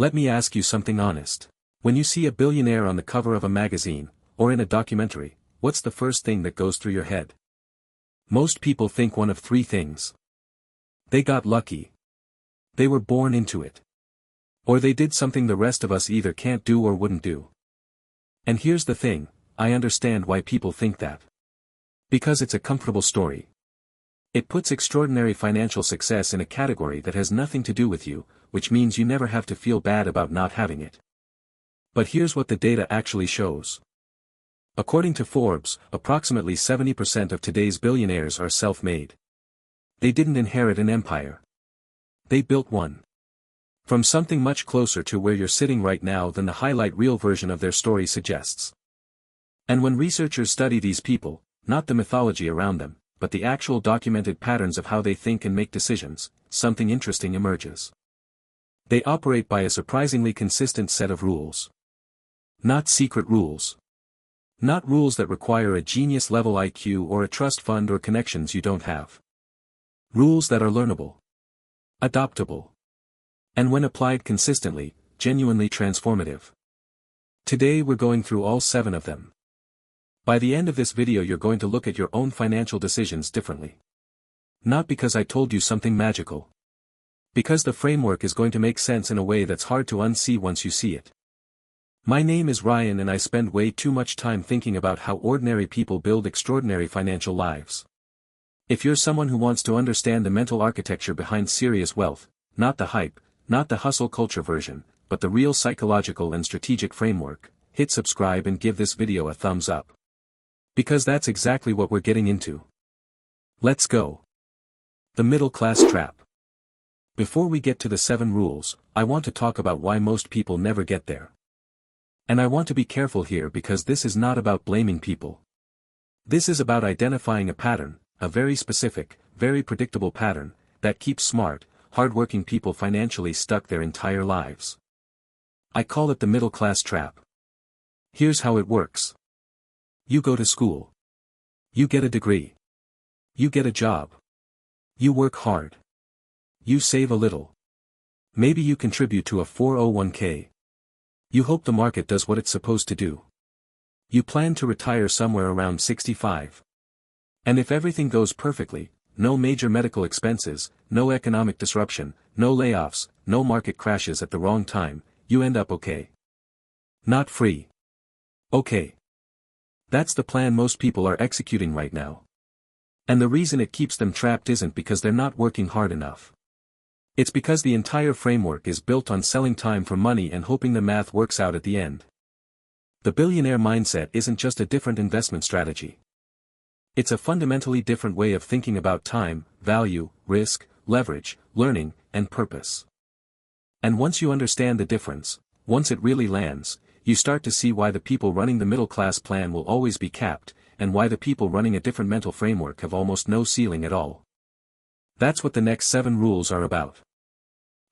Let me ask you something honest. When you see a billionaire on the cover of a magazine, or in a documentary, what's the first thing that goes through your head? Most people think one of three things. They got lucky. They were born into it. Or they did something the rest of us either can't do or wouldn't do. And here's the thing, I understand why people think that. Because it's a comfortable story. It puts extraordinary financial success in a category that has nothing to do with you, which means you never have to feel bad about not having it. But here's what the data actually shows. According to Forbes, approximately 70% of today's billionaires are self-made. They didn't inherit an empire. They built one. From something much closer to where you're sitting right now than the highlight reel version of their story suggests. And when researchers study these people, not the mythology around them, but the actual documented patterns of how they think and make decisions, something interesting emerges. They operate by a surprisingly consistent set of rules. Not secret rules. Not rules that require a genius-level IQ or a trust fund or connections you don't have. Rules that are learnable. Adaptable. And when applied consistently, genuinely transformative. Today we're going through all 7 of them. By the end of this video you're going to look at your own financial decisions differently. Not because I told you something magical. Because the framework is going to make sense in a way that's hard to unsee once you see it. My name is Ryan and I spend way too much time thinking about how ordinary people build extraordinary financial lives. If you're someone who wants to understand the mental architecture behind serious wealth, not the hype, not the hustle culture version, but the real psychological and strategic framework, hit subscribe and give this video a thumbs up. Because that's exactly what we're getting into. Let's go. The middle class trap. Before we get to the 7 rules, I want to talk about why most people never get there. And I want to be careful here because this is not about blaming people. This is about identifying a pattern, a very specific, very predictable pattern, that keeps smart, hardworking people financially stuck their entire lives. I call it the middle class trap. Here's how it works. You go to school. You get a degree. You get a job. You work hard. You save a little. Maybe you contribute to a 401k. You hope the market does what it's supposed to do. You plan to retire somewhere around 65. And if everything goes perfectly, no major medical expenses, no economic disruption, no layoffs, no market crashes at the wrong time, you end up okay. Not free. Okay. That's the plan most people are executing right now. And the reason it keeps them trapped isn't because they're not working hard enough. It's because the entire framework is built on selling time for money and hoping the math works out at the end. The billionaire mindset isn't just a different investment strategy. It's a fundamentally different way of thinking about time, value, risk, leverage, learning, and purpose. And once you understand the difference, once it really lands, you start to see why the people running the middle-class plan will always be capped, and why the people running a different mental framework have almost no ceiling at all. That's what the next 7 rules are about.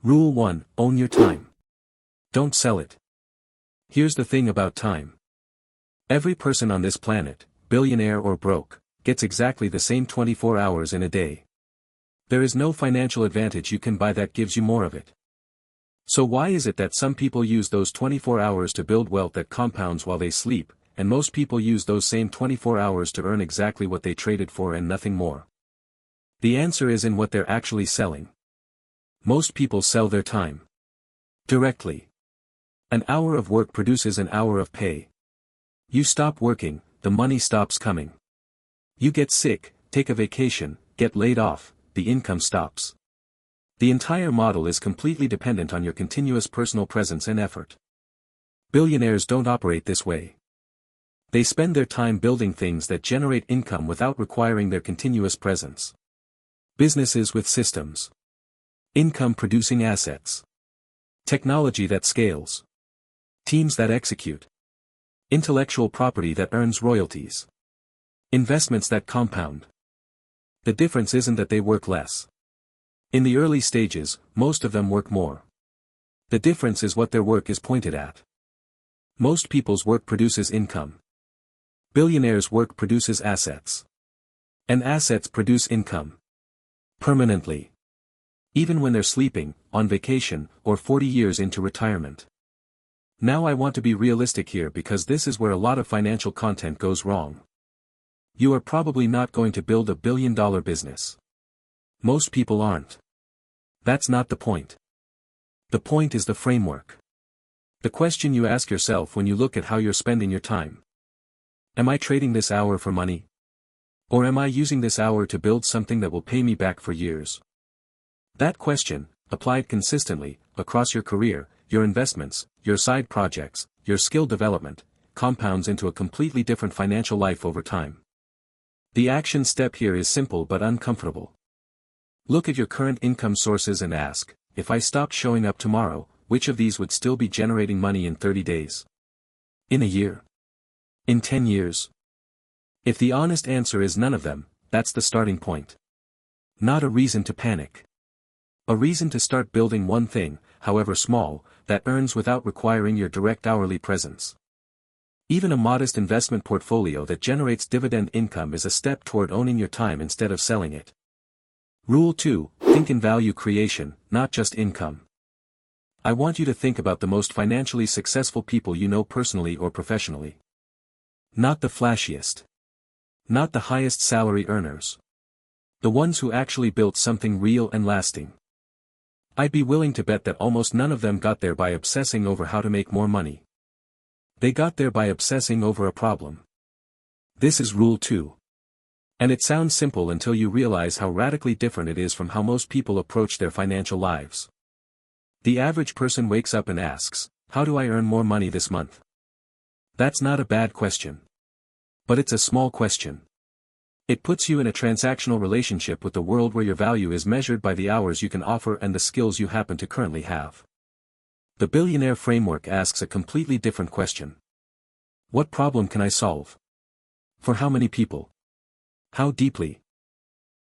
Rule 1, own your time. Don't sell it. Here's the thing about time. Every person on this planet, billionaire or broke, gets exactly the same 24 hours in a day. There is no financial advantage you can buy that gives you more of it. So why is it that some people use those 24 hours to build wealth that compounds while they sleep, and most people use those same 24 hours to earn exactly what they traded for and nothing more? The answer is in what they're actually selling. Most people sell their time. Directly. An hour of work produces an hour of pay. You stop working, the money stops coming. You get sick, take a vacation, get laid off, the income stops. The entire model is completely dependent on your continuous personal presence and effort. Billionaires don't operate this way. They spend their time building things that generate income without requiring their continuous presence. Businesses with systems. Income-producing assets. Technology that scales. Teams that execute. Intellectual property that earns royalties. Investments that compound. The difference isn't that they work less. In the early stages, most of them work more. The difference is what their work is pointed at. Most people's work produces income. Billionaires' work produces assets. And assets produce income. Permanently. Even when they're sleeping, on vacation, or 40 years into retirement. Now I want to be realistic here because this is where a lot of financial content goes wrong. You are probably not going to build a billion-dollar business. Most people aren't. That's not the point. The point is the framework. The question you ask yourself when you look at how you're spending your time. Am I trading this hour for money? Or am I using this hour to build something that will pay me back for years? That question, applied consistently, across your career, your investments, your side projects, your skill development, compounds into a completely different financial life over time. The action step here is simple but uncomfortable. Look at your current income sources and ask, if I stopped showing up tomorrow, which of these would still be generating money in 30 days? In a year? In 10 years? If the honest answer is none of them, that's the starting point. Not a reason to panic. A reason to start building one thing, however small, that earns without requiring your direct hourly presence. Even a modest investment portfolio that generates dividend income is a step toward owning your time instead of selling it. Rule 2, think in value creation, not just income. I want you to think about the most financially successful people you know personally or professionally. Not the flashiest. Not the highest salary earners. The ones who actually built something real and lasting. I'd be willing to bet that almost none of them got there by obsessing over how to make more money. They got there by obsessing over a problem. This is Rule 2. And it sounds simple until you realize how radically different it is from how most people approach their financial lives. The average person wakes up and asks, how do I earn more money this month? That's not a bad question. But it's a small question. It puts you in a transactional relationship with the world where your value is measured by the hours you can offer and the skills you happen to currently have. The Billionaire framework asks a completely different question. What problem can I solve? For how many people? How deeply?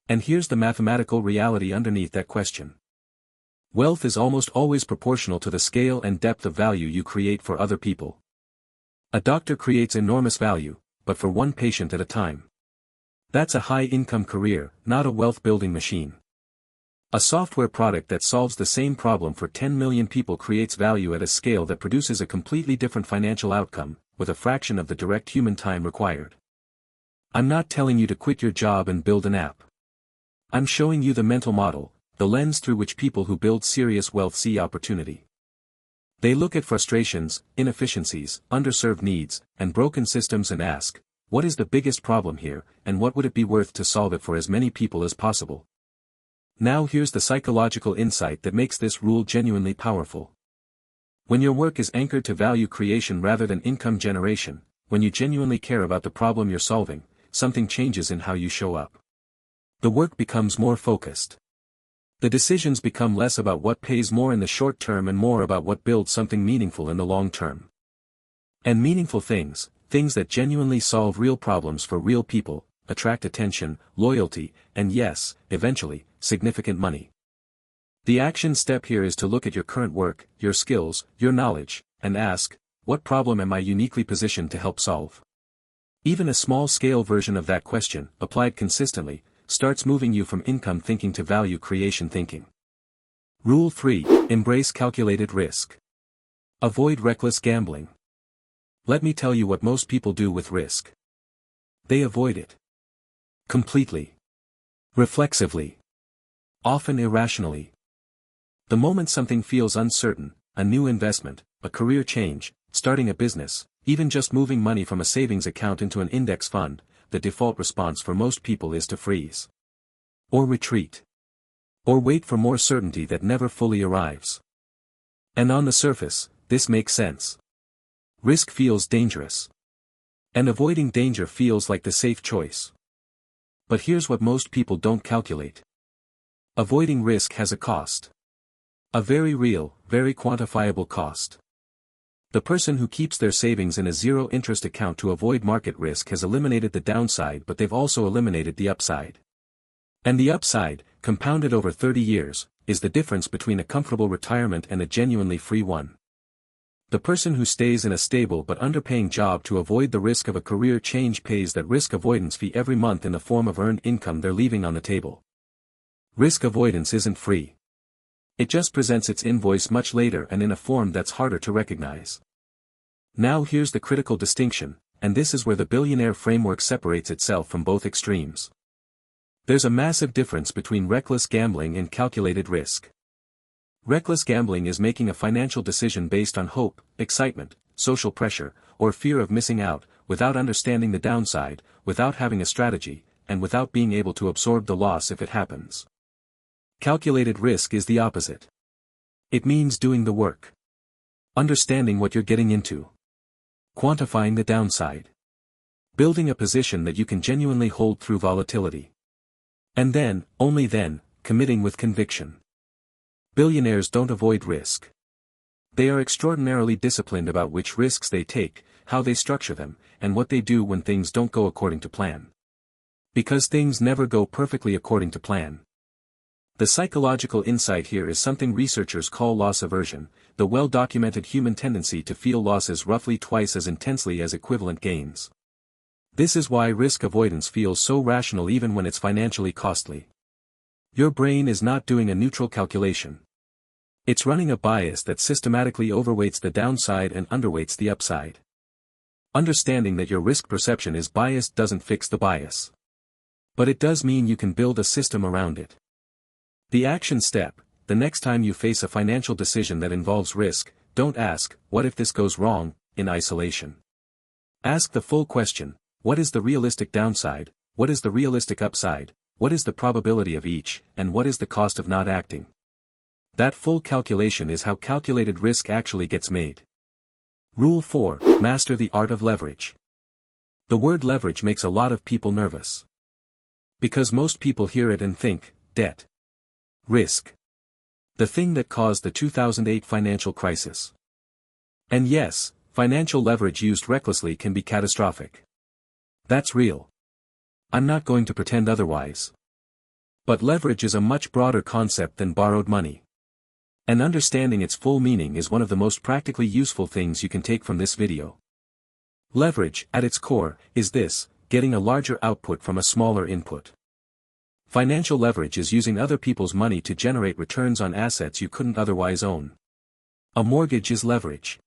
And here's the mathematical reality underneath that question. Wealth is almost always proportional to the scale and depth of value you create for other people. A doctor creates enormous value, but for one patient at a time. That's a high-income career, not a wealth-building machine. A software product that solves the same problem for 10 million people creates value at a scale that produces a completely different financial outcome, with a fraction of the direct human time required. I'm not telling you to quit your job and build an app. I'm showing you the mental model, the lens through which people who build serious wealth see opportunity. They look at frustrations, inefficiencies, underserved needs, and broken systems and ask, what is the biggest problem here, and what would it be worth to solve it for as many people as possible? Now here's the psychological insight that makes this rule genuinely powerful. When your work is anchored to value creation rather than income generation, when you genuinely care about the problem you're solving, something changes in how you show up. The work becomes more focused. The decisions become less about what pays more in the short term and more about what builds something meaningful in the long term. And meaningful things, things that genuinely solve real problems for real people, attract attention, loyalty, and yes, eventually, significant money. The action step here is to look at your current work, your skills, your knowledge, and ask, what problem am I uniquely positioned to help solve? Even a small-scale version of that question, applied consistently, starts moving you from income thinking to value creation thinking. Rule 3, embrace calculated risk. Avoid reckless gambling. Let me tell you what most people do with risk. They avoid it. Completely. Reflexively. Often irrationally. The moment something feels uncertain, a new investment, a career change, starting a business, even just moving money from a savings account into an index fund, the default response for most people is to freeze. Or retreat. Or wait for more certainty that never fully arrives. And on the surface, this makes sense. Risk feels dangerous. And avoiding danger feels like the safe choice. But here's what most people don't calculate. Avoiding risk has a cost. A very real, very quantifiable cost. The person who keeps their savings in a zero-interest account to avoid market risk has eliminated the downside, but they've also eliminated the upside. And the upside, compounded over 30 years, is the difference between a comfortable retirement and a genuinely free one. The person who stays in a stable but underpaying job to avoid the risk of a career change pays that risk avoidance fee every month in the form of earned income they're leaving on the table. Risk avoidance isn't free. It just presents its invoice much later and in a form that's harder to recognize. Now here's the critical distinction, and this is where the billionaire framework separates itself from both extremes. There's a massive difference between reckless gambling and calculated risk. Reckless gambling is making a financial decision based on hope, excitement, social pressure, or fear of missing out, without understanding the downside, without having a strategy, and without being able to absorb the loss if it happens. Calculated risk is the opposite. It means doing the work. Understanding what you're getting into. Quantifying the downside. Building a position that you can genuinely hold through volatility. And then, only then, committing with conviction. Billionaires don't avoid risk. They are extraordinarily disciplined about which risks they take, how they structure them, and what they do when things don't go according to plan. Because things never go perfectly according to plan. The psychological insight here is something researchers call loss aversion, the well-documented human tendency to feel losses roughly twice as intensely as equivalent gains. This is why risk avoidance feels so rational even when it's financially costly. Your brain is not doing a neutral calculation. It's running a bias that systematically overweights the downside and underweights the upside. Understanding that your risk perception is biased doesn't fix the bias. But it does mean you can build a system around it. The action step: the next time you face a financial decision that involves risk, don't ask, "What if this goes wrong?" in isolation. Ask the full question: what is the realistic downside, what is the realistic upside, what is the probability of each, and what is the cost of not acting? That full calculation is how calculated risk actually gets made. Rule 4: Master the art of leverage. The word leverage makes a lot of people nervous. Because most people hear it and think, debt. Risk. The thing that caused the 2008 financial crisis. And yes, financial leverage used recklessly can be catastrophic. That's real. I'm not going to pretend otherwise. But leverage is a much broader concept than borrowed money. And understanding its full meaning is one of the most practically useful things you can take from this video. Leverage, at its core, is this: getting a larger output from a smaller input. Financial leverage is using other people's money to generate returns on assets you couldn't otherwise own. A mortgage is leverage.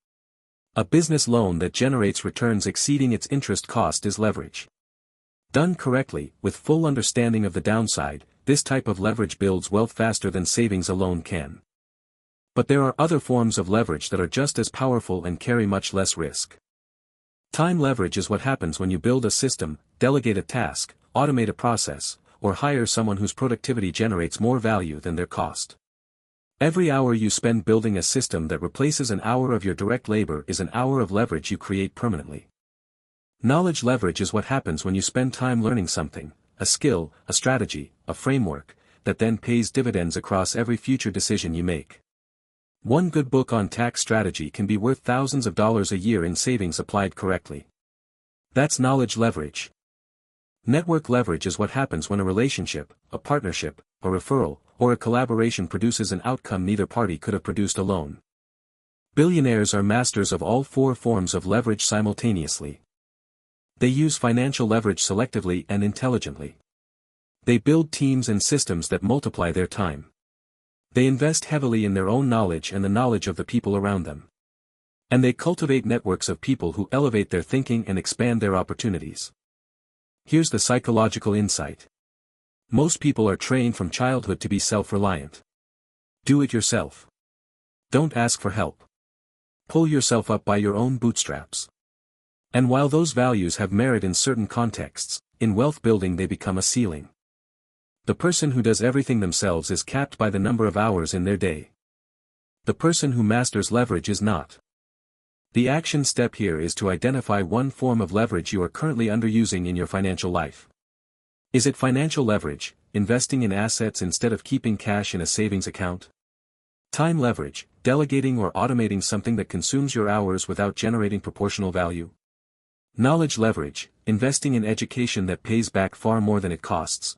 A business loan that generates returns exceeding its interest cost is leverage. Done correctly, with full understanding of the downside, this type of leverage builds wealth faster than savings alone can. But there are other forms of leverage that are just as powerful and carry much less risk. Time leverage is what happens when you build a system, delegate a task, automate a process, or hire someone whose productivity generates more value than their cost. Every hour you spend building a system that replaces an hour of your direct labor is an hour of leverage you create permanently. Knowledge leverage is what happens when you spend time learning something, a skill, a strategy, a framework, that then pays dividends across every future decision you make. One good book on tax strategy can be worth thousands of dollars a year in savings applied correctly. That's knowledge leverage. Network leverage is what happens when a relationship, a partnership, a referral, or a collaboration produces an outcome neither party could have produced alone. Billionaires are masters of all four forms of leverage simultaneously. They use financial leverage selectively and intelligently. They build teams and systems that multiply their time. They invest heavily in their own knowledge and the knowledge of the people around them. And they cultivate networks of people who elevate their thinking and expand their opportunities. Here's the psychological insight. Most people are trained from childhood to be self-reliant. Do it yourself. Don't ask for help. Pull yourself up by your own bootstraps. And while those values have merit in certain contexts, in wealth building they become a ceiling. The person who does everything themselves is capped by the number of hours in their day. The person who masters leverage is not. The action step here is to identify one form of leverage you are currently underusing in your financial life. Is it financial leverage, investing in assets instead of keeping cash in a savings account? Time leverage, delegating or automating something that consumes your hours without generating proportional value? Knowledge leverage, investing in education that pays back far more than it costs.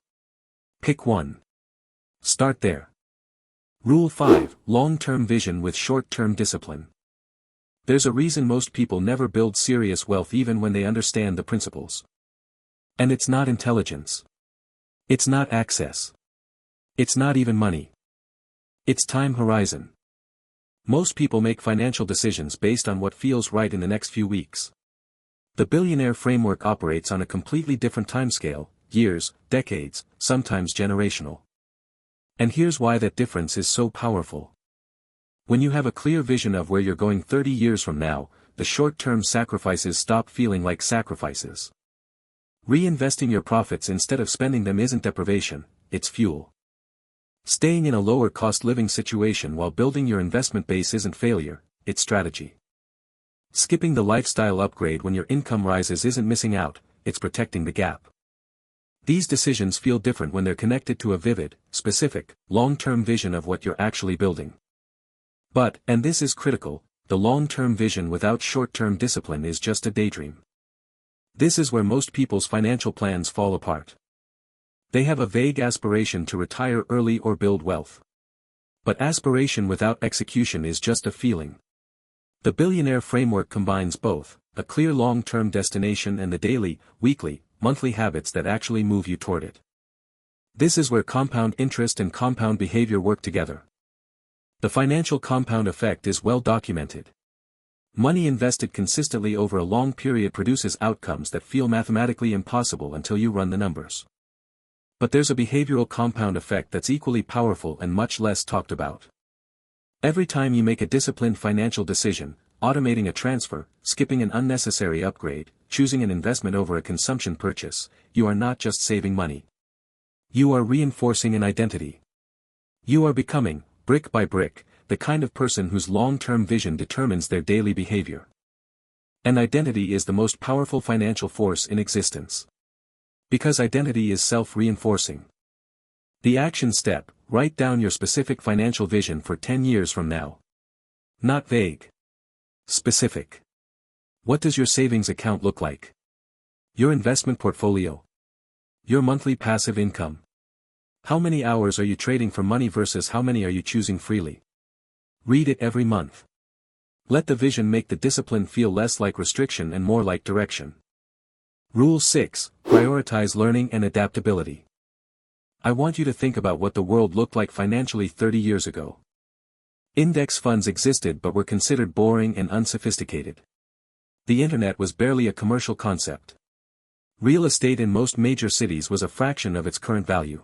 Pick one. Start there. Rule 5: Long-term vision with short-term discipline. There's a reason most people never build serious wealth even when they understand the principles. And it's not intelligence. It's not access. It's not even money. Its time horizon. Most people make financial decisions based on what feels right in the next few weeks. The billionaire framework operates on a completely different timescale, years, decades, sometimes generational. And here's why that difference is so powerful. When you have a clear vision of where you're going 30 years from now, the short-term sacrifices stop feeling like sacrifices. Reinvesting your profits instead of spending them isn't deprivation, it's fuel. Staying in a lower-cost living situation while building your investment base isn't failure, it's strategy. Skipping the lifestyle upgrade when your income rises isn't missing out, it's protecting the gap. These decisions feel different when they're connected to a vivid, specific, long-term vision of what you're actually building. But, and this is critical, the long-term vision without short-term discipline is just a daydream. This is where most people's financial plans fall apart. They have a vague aspiration to retire early or build wealth. But aspiration without execution is just a feeling. The billionaire framework combines both, a clear long-term destination and the daily, weekly, monthly habits that actually move you toward it. This is where compound interest and compound behavior work together. The financial compound effect is well documented. Money invested consistently over a long period produces outcomes that feel mathematically impossible until you run the numbers. But there's a behavioral compound effect that's equally powerful and much less talked about. Every time you make a disciplined financial decision, automating a transfer, skipping an unnecessary upgrade, choosing an investment over a consumption purchase, you are not just saving money. You are reinforcing an identity. You are becoming, brick by brick, the kind of person whose long-term vision determines their daily behavior. An identity is the most powerful financial force in existence. Because identity is self-reinforcing. The action step, write down your specific financial vision for 10 years from now. Not vague. Specific. What does your savings account look like? Your investment portfolio? Your monthly passive income? How many hours are you trading for money versus how many are you choosing freely? Read it every month. Let the vision make the discipline feel less like restriction and more like direction. Rule 6, prioritize learning and adaptability. I want you to think about what the world looked like financially 30 years ago. Index funds existed but were considered boring and unsophisticated. The internet was barely a commercial concept. Real estate in most major cities was a fraction of its current value.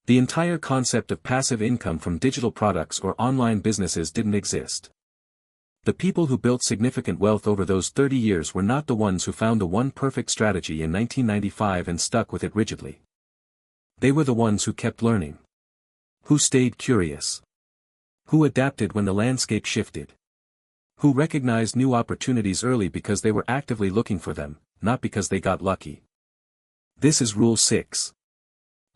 The entire concept of passive income from digital products or online businesses didn't exist. The people who built significant wealth over those 30 years were not the ones who found the one perfect strategy in 1995 and stuck with it rigidly. They were the ones who kept learning. Who stayed curious. Who adapted when the landscape shifted. Who recognized new opportunities early because they were actively looking for them, not because they got lucky. This is Rule 6.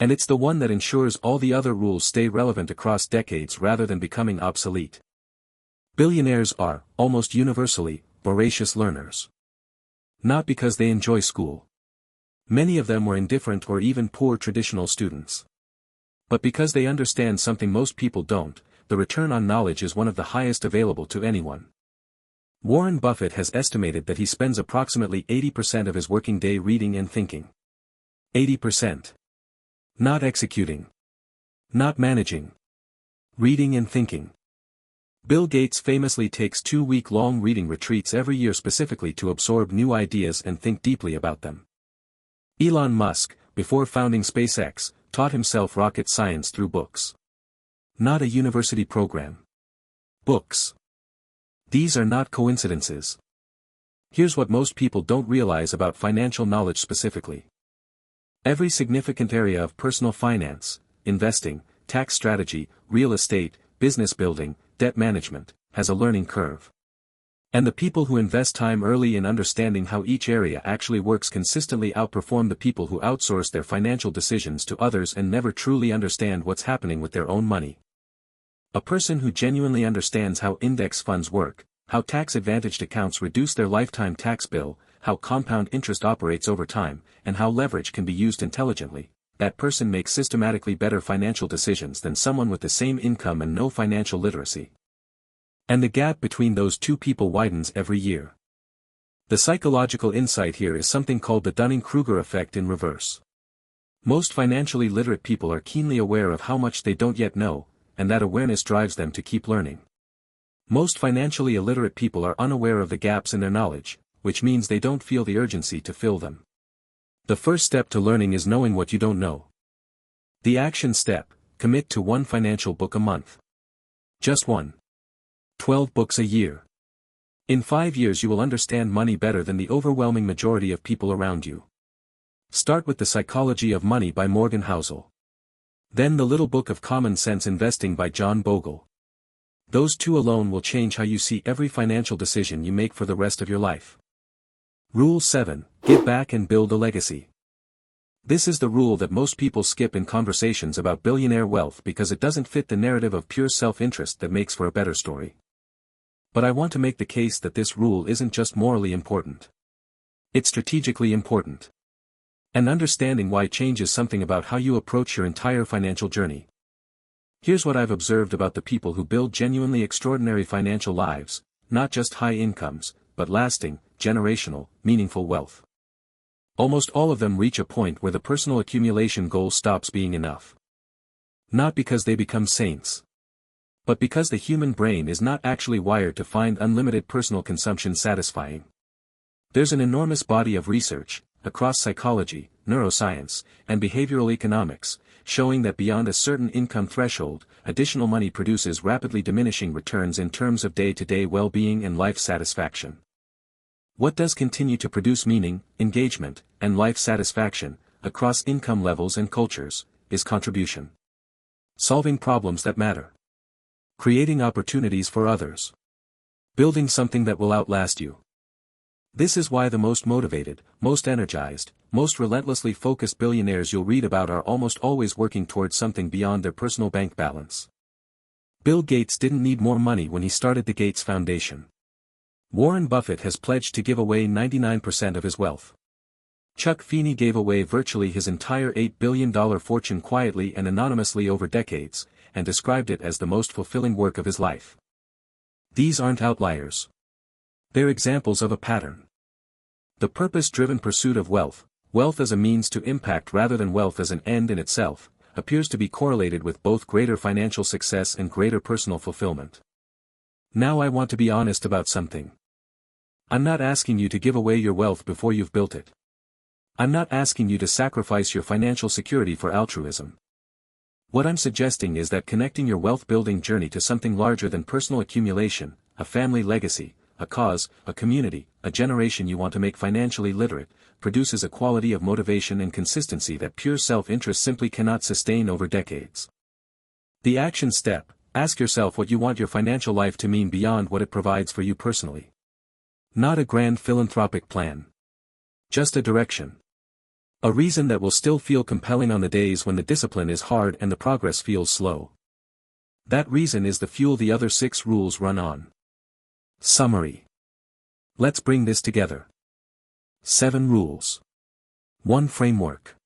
And it's the one that ensures all the other rules stay relevant across decades rather than becoming obsolete. Billionaires are, almost universally, voracious learners. Not because they enjoy school. Many of them were indifferent or even poor traditional students. But because they understand something most people don't, the return on knowledge is one of the highest available to anyone. Warren Buffett has estimated that he spends approximately 80% of his working day reading and thinking. 80%. Not executing. Not managing. Reading and thinking. Bill Gates famously takes 2-week-long reading retreats every year specifically to absorb new ideas and think deeply about them. Elon Musk, before founding SpaceX, taught himself rocket science through books. Not a university program. Books. These are not coincidences. Here's what most people don't realize about financial knowledge specifically. Every significant area of personal finance, investing, tax strategy, real estate, business building, debt management, has a learning curve. And the people who invest time early in understanding how each area actually works consistently outperform the people who outsource their financial decisions to others and never truly understand what's happening with their own money. A person who genuinely understands how index funds work, how tax-advantaged accounts reduce their lifetime tax bill, how compound interest operates over time, and how leverage can be used intelligently, that person makes systematically better financial decisions than someone with the same income and no financial literacy. And the gap between those two people widens every year. The psychological insight here is something called the Dunning-Kruger effect in reverse. Most financially literate people are keenly aware of how much they don't yet know, and that awareness drives them to keep learning. Most financially illiterate people are unaware of the gaps in their knowledge, which means they don't feel the urgency to fill them. The first step to learning is knowing what you don't know. The action step: commit to one financial book a month. Just one. 12 books a year. In 5 years you will understand money better than the overwhelming majority of people around you. Start with The Psychology of Money by Morgan Housel. Then The Little Book of Common Sense Investing by John Bogle. Those two alone will change how you see every financial decision you make for the rest of your life. Rule 7: Give back and build a legacy. This is the rule that most people skip in conversations about billionaire wealth because it doesn't fit the narrative of pure self-interest that makes for a better story. But I want to make the case that this rule isn't just morally important. It's strategically important. And understanding why changes something about how you approach your entire financial journey. Here's what I've observed about the people who build genuinely extraordinary financial lives, not just high incomes, but lasting, generational, meaningful wealth. Almost all of them reach a point where the personal accumulation goal stops being enough. Not because they become saints, but because the human brain is not actually wired to find unlimited personal consumption satisfying. There's an enormous body of research, across psychology, neuroscience, and behavioral economics, showing that beyond a certain income threshold, additional money produces rapidly diminishing returns in terms of day-to-day well-being and life satisfaction. What does continue to produce meaning, engagement, and life satisfaction, across income levels and cultures, is contribution. Solving problems that matter. Creating opportunities for others. Building something that will outlast you. This is why the most motivated, most energized, most relentlessly focused billionaires you'll read about are almost always working towards something beyond their personal bank balance. Bill Gates didn't need more money when he started the Gates Foundation. Warren Buffett has pledged to give away 99% of his wealth. Chuck Feeney gave away virtually his entire $8 billion fortune quietly and anonymously over decades, and described it as the most fulfilling work of his life. These aren't outliers. They're examples of a pattern. The purpose-driven pursuit of wealth, wealth as a means to impact rather than wealth as an end in itself, appears to be correlated with both greater financial success and greater personal fulfillment. Now I want to be honest about something. I'm not asking you to give away your wealth before you've built it. I'm not asking you to sacrifice your financial security for altruism. What I'm suggesting is that connecting your wealth-building journey to something larger than personal accumulation, a family legacy, a cause, a community, a generation you want to make financially literate, produces a quality of motivation and consistency that pure self-interest simply cannot sustain over decades. The action step: ask yourself what you want your financial life to mean beyond what it provides for you personally. Not a grand philanthropic plan. Just a direction. A reason that will still feel compelling on the days when the discipline is hard and the progress feels slow. That reason is the fuel the other 6 rules run on. Summary. Let's bring this together. 7 rules. 1 framework.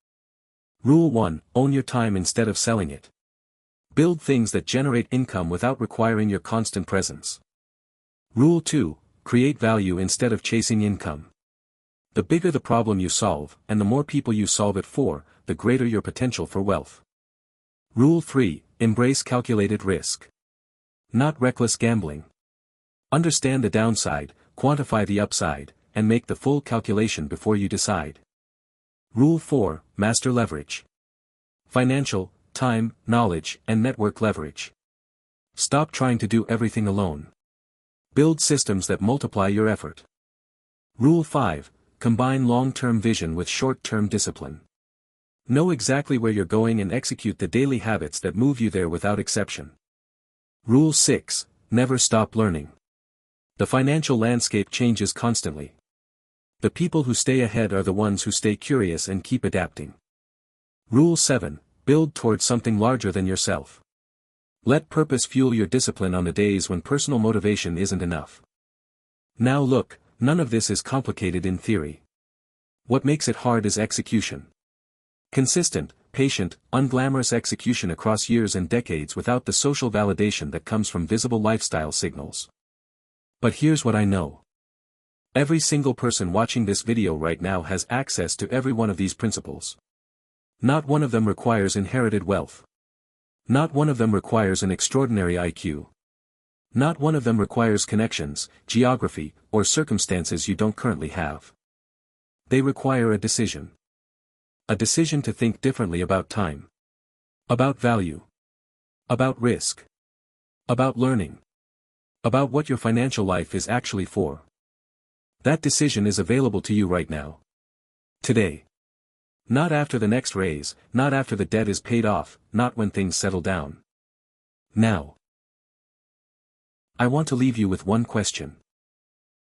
Rule 1: own your time instead of selling it. Build things that generate income without requiring your constant presence. Rule 2: create value instead of chasing income. The bigger the problem you solve, and the more people you solve it for, the greater your potential for wealth. Rule 3: embrace calculated risk. Not reckless gambling. Understand the downside, quantify the upside, and make the full calculation before you decide. Rule 4: master leverage. Financial, time, knowledge, and network leverage. Stop trying to do everything alone. Build systems that multiply your effort. Rule 5: combine long-term vision with short-term discipline. Know exactly where you're going and execute the daily habits that move you there without exception. Rule 6: never stop learning. The financial landscape changes constantly. The people who stay ahead are the ones who stay curious and keep adapting. Rule 7: build towards something larger than yourself. Let purpose fuel your discipline on the days when personal motivation isn't enough. Now look, none of this is complicated in theory. What makes it hard is execution. Consistent, patient, unglamorous execution across years and decades without the social validation that comes from visible lifestyle signals. But here's what I know. Every single person watching this video right now has access to every one of these principles. Not one of them requires inherited wealth. Not one of them requires an extraordinary IQ. Not one of them requires connections, geography, or circumstances you don't currently have. They require a decision. A decision to think differently about time. About value. About risk. About learning. About what your financial life is actually for. That decision is available to you right now. Today. Not after the next raise, not after the debt is paid off, not when things settle down. Now. I want to leave you with one question.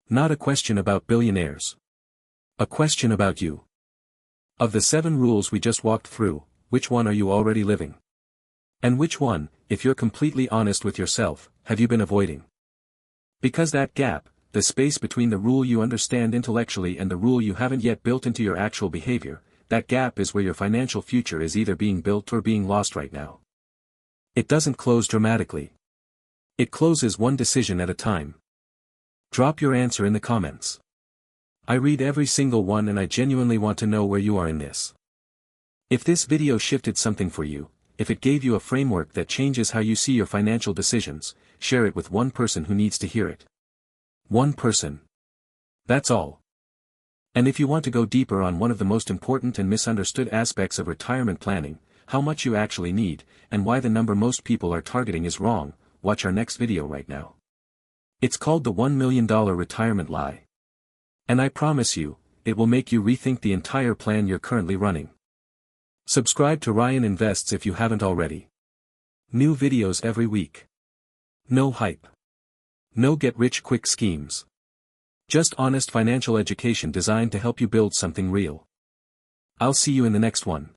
Not a question about billionaires. A question about you. Of the 7 rules we just walked through, which one are you already living? And which one, if you're completely honest with yourself, have you been avoiding? Because that gap, the space between the rule you understand intellectually and the rule you haven't yet built into your actual behavior, that gap is where your financial future is either being built or being lost right now. It doesn't close dramatically. It closes one decision at a time. Drop your answer in the comments. I read every single one and I genuinely want to know where you are in this. If this video shifted something for you, if it gave you a framework that changes how you see your financial decisions, share it with one person who needs to hear it. One person. That's all. And if you want to go deeper on one of the most important and misunderstood aspects of retirement planning, how much you actually need, and why the number most people are targeting is wrong, watch our next video right now. It's called the $1 million retirement lie. And I promise you, it will make you rethink the entire plan you're currently running. Subscribe to Ryan Invests if you haven't already. New videos every week. No hype. No get-rich-quick schemes. Just honest financial education designed to help you build something real. I'll see you in the next one.